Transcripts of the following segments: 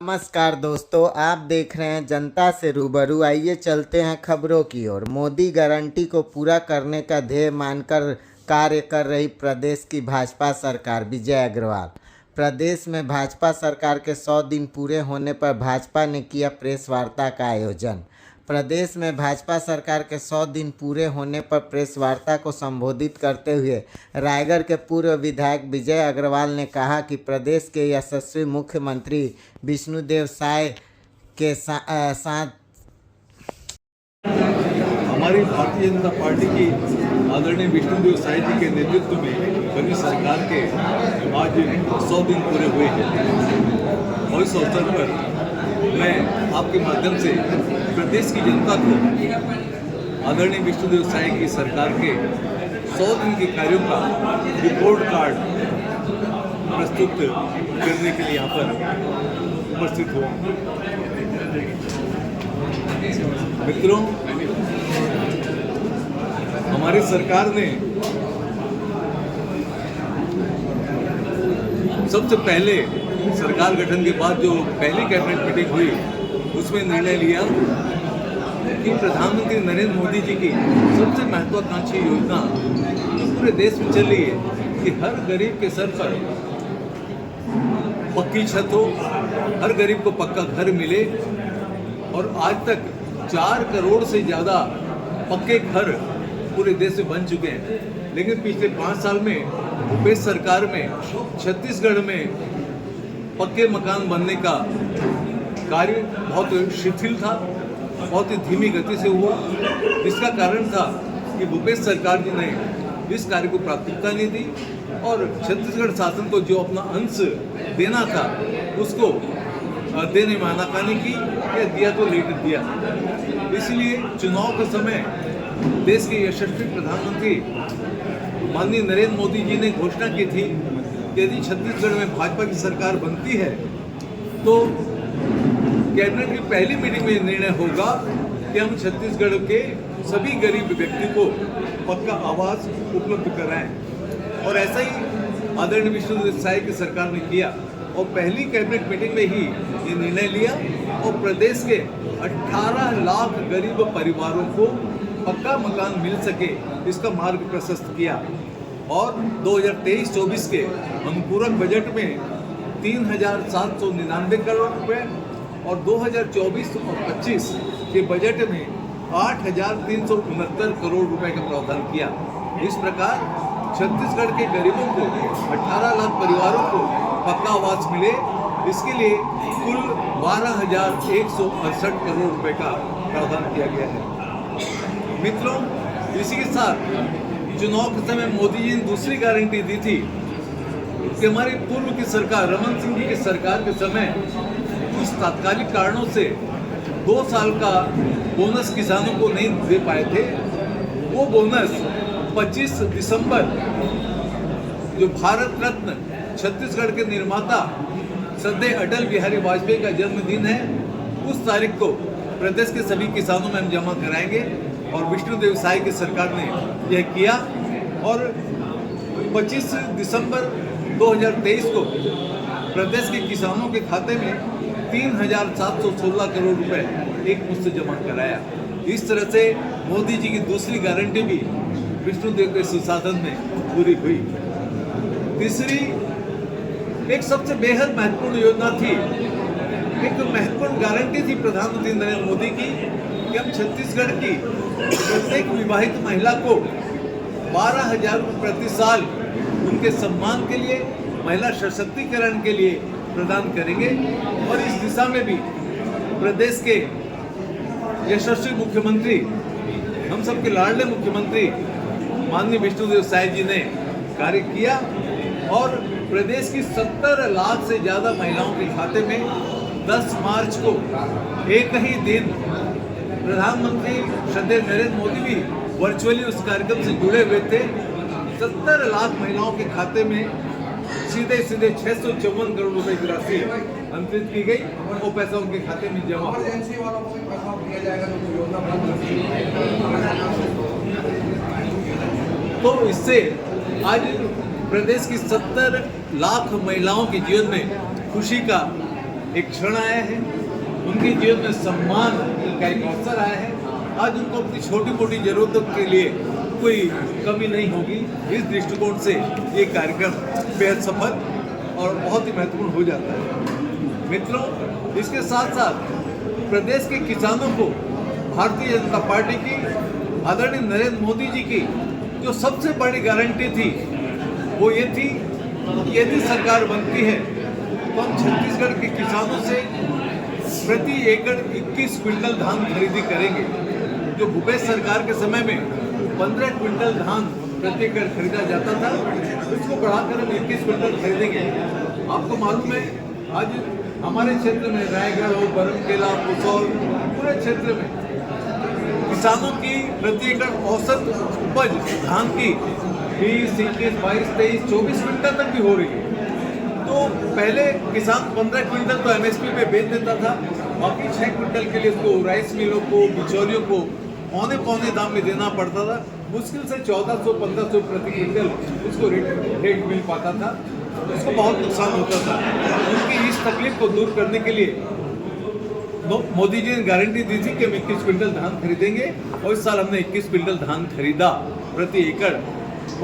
नमस्कार दोस्तों, आप देख रहे हैं जनता से रूबरू। आइए चलते हैं खबरों की ओर। मोदी गारंटी को पूरा करने का ध्येय मानकर कार्य कर रही प्रदेश की भाजपा सरकार। विजय अग्रवाल। प्रदेश में भाजपा सरकार के 100 दिन पूरे होने पर भाजपा ने किया प्रेस वार्ता का आयोजन। प्रदेश में भाजपा सरकार के 100 दिन पूरे होने पर प्रेस वार्ता को संबोधित करते हुए रायगढ़ के पूर्व विधायक विजय अग्रवाल ने कहा कि प्रदेश के यशस्वी मुख्यमंत्री विष्णुदेव साय के साथ हमारी भारतीय जनता पार्टी की आदरणीय विष्णुदेव साय जी के नेतृत्व में बनी सरकार के आज 100 दिन पूरे हुए हैं और इस अवसर पर मैं आपके माध्यम से प्रदेश की जनता को आदरणीय विष्णुदेव साय की सरकार के 100 दिन के कार्यों का रिपोर्ट कार्ड प्रस्तुत करने के लिए यहाँ पर उपस्थित हुआ। मित्रों, हमारी सरकार ने सबसे पहले सरकार गठन के बाद जो पहली कैबिनेट मीटिंग हुई उसमें निर्णय लिया कि प्रधानमंत्री नरेंद्र मोदी जी की सबसे महत्वाकांक्षी योजना जो पूरे देश में चल रही है कि हर गरीब के सर पर पक्की छत हो, हर गरीब को पक्का घर मिले। और आज तक 4 करोड़ से ज़्यादा पक्के घर पूरे देश में बन चुके हैं, लेकिन पिछले 5 साल में भूपेश सरकार में छत्तीसगढ़ में पक्के मकान बनने का कार्य बहुत शिथिल था, बहुत ही धीमी गति से हुआ। इसका कारण था कि भूपेश सरकार जी ने इस कार्य को प्राथमिकता नहीं दी और छत्तीसगढ़ शासन को जो अपना अंश देना था उसको देने में आनाकानी की या दिया तो लेट दिया। इसलिए चुनाव के समय देश के यशस्वी प्रधानमंत्री माननीय नरेंद्र मोदी जी ने घोषणा की थी कि यदि छत्तीसगढ़ में भाजपा की सरकार बनती है तो कैबिनेट की पहली मीटिंग में निर्णय होगा कि हम छत्तीसगढ़ के सभी गरीब व्यक्ति को पक्का आवास उपलब्ध कराएं। और ऐसा ही आदरणीय विष्णुदेव साय की सरकार ने किया और पहली कैबिनेट मीटिंग में ही ये निर्णय लिया और प्रदेश के 18 लाख गरीब परिवारों को पक्का मकान मिल सके इसका मार्ग प्रशस्त किया। और 2023-24 के अनुपूरक बजट में 3,799 करोड़ रुपए और 2024 और 25 के बजट में 8,369 करोड़ रुपए का प्रावधान किया। इस प्रकार छत्तीसगढ़ के गरीबों को 18 लाख परिवारों को पक्का आवास मिले, इसके लिए कुल 12,168 करोड़ रुपए का प्रावधान किया गया है। मित्रों, इसी के साथ चुनाव के समय मोदी जी ने दूसरी गारंटी दी थी कि हमारी पूर्व की सरकार रमन सिंह जी की सरकार के समय कुछ तात्कालिक कारणों से 2 साल का बोनस किसानों को नहीं दे पाए थे। वो बोनस 25 दिसंबर जो भारत रत्न छत्तीसगढ़ के निर्माता श्रद्धेय अटल बिहारी वाजपेयी का जन्मदिन है, उस तारीख को प्रदेश के सभी किसानों में हम जमा कराएंगे और विष्णुदेव साय की सरकार ने यह किया। और 25 दिसंबर 2023 को प्रदेश के किसानों के खाते में 3,716 करोड़ रुपए एक मुश्त जमा कराया। इस तरह से मोदी जी की दूसरी गारंटी भी विष्णुदेव के सुशासन में पूरी हुई। तीसरी एक सबसे बेहद महत्वपूर्ण योजना थी, एक महत्वपूर्ण गारंटी थी प्रधानमंत्री नरेंद्र मोदी की कि हम छत्तीसगढ़ की प्रत्येक विवाहित महिला को 12,000 रुपये प्रति साल उनके सम्मान के लिए, महिला सशक्तिकरण के लिए प्रदान करेंगे। और इस दिशा में भी प्रदेश के यशस्वी मुख्यमंत्री, हम सबके लाडले मुख्यमंत्री माननीय विष्णुदेव साय जी ने कार्य किया और प्रदेश की 70 लाख से ज़्यादा महिलाओं के खाते में 10 मार्च को एक ही दिन प्रधानमंत्री श्रद्धेय नरेंद्र मोदी भी वर्चुअली उस कार्यक्रम से जुड़े हुए थे। 70 लाख महिलाओं के खाते में सीधे 654 करोड़ रुपए की राशि अंतरित की गई और वो पैसा उनके खाते में जमा हुआ। तो इससे आज प्रदेश की 70 लाख महिलाओं के जीवन में खुशी का एक क्षण आया है, उनके जीवन में सम्मान का एक अवसर आया है। आज उनको अपनी छोटी मोटी जरूरतों के लिए कोई कमी नहीं होगी। इस दृष्टिकोण से ये कार्यक्रम बेहद सफल और बहुत ही महत्वपूर्ण हो जाता है। मित्रों, इसके साथ साथ प्रदेश के किसानों को भारतीय जनता पार्टी की आदरणीय नरेंद्र मोदी जी की जो सबसे बड़ी गारंटी थी वो ये थी कि यदि सरकार बनती है तो हम छत्तीसगढ़ के किसानों से प्रति एकड़ 21 क्विंटल धान खरीदी करेंगे। जो भूपेश सरकार के समय में 15 क्विंटल धान प्रति एकड़ खरीदा जाता था, उसको बढ़ाकर हम 21 क्विंटल खरीदेंगे। आपको मालूम है आज हमारे क्षेत्र में रायगढ़ हो, बरमकेला, पुसौल, पूरे क्षेत्र में किसानों की प्रति एकड़ औसत उपज धान की 20, 21, 22, 23, 24 क्विंटल तक भी हो रही है। तो पहले किसान 15 क्विंटल तो एमएसपी पे बेच देता था, बाकी 6 क्विंटल के लिए उसको राइस मिलों को, बिचौलियों को पौने दाम में देना पड़ता था। मुश्किल से 1400-1500 प्रति क्विंटल उसको रेट मिल पाता था, उसको बहुत नुकसान होता था। उनकी इस तकलीफ को दूर करने के लिए मोदी जी ने गारंटी दी थी कि हम 21 क्विंटल धान खरीदेंगे, और इस साल हमने 21 क्विंटल धान खरीदा प्रति एकड़।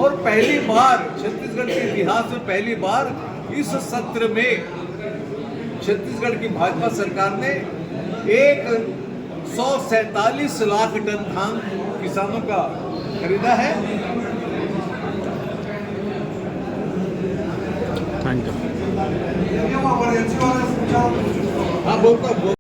और पहली बार छत्तीसगढ़ के इतिहास में पहली बार इस सत्र में छत्तीसगढ़ की भाजपा सरकार ने 147 लाख टन धान किसानों का खरीदा है। Thank you. हाँ, बोलता